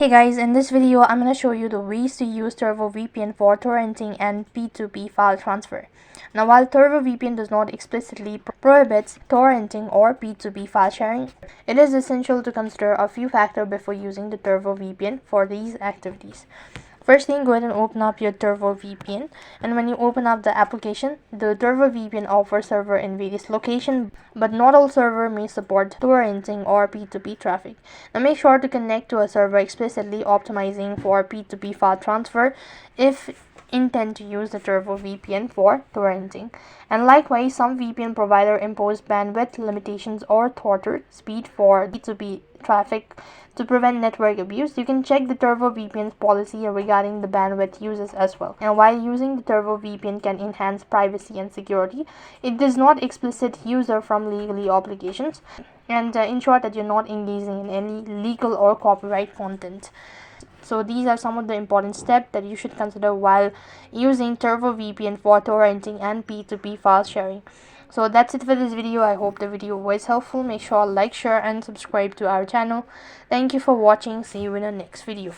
Hey guys, in this video I'm going to show you the ways to use turbovpn for torrenting and P2P file transfer. Now while turbovpn does not explicitly prohibit torrenting or P2P file sharing, it is essential to consider a few factors before using the turbovpn for these activities. First thing, go ahead and open up your turbovpn, and when you open up the application, the turbovpn offers server in various locations, but not all server may support torrenting or P2P traffic. Now make sure to connect to a server explicitly optimizing for P2P file transfer if intend to use the turbovpn for torrenting. And likewise, some VPN provider impose bandwidth limitations or throttle speed for P2P traffic to prevent network abuse. You can check the turbovpn's policy regarding the bandwidth uses as well. And while using the turbovpn can enhance privacy and security, it does not explicit user from legally obligations and ensure that you're not engaging in any legal or copyright content. So these are some of the important steps that you should consider while using turbovpn for torrenting and P2P file sharing. So that's it for this video. I hope the video was helpful. Make sure to like, share and subscribe to our channel. Thank you for watching. See you in the next video.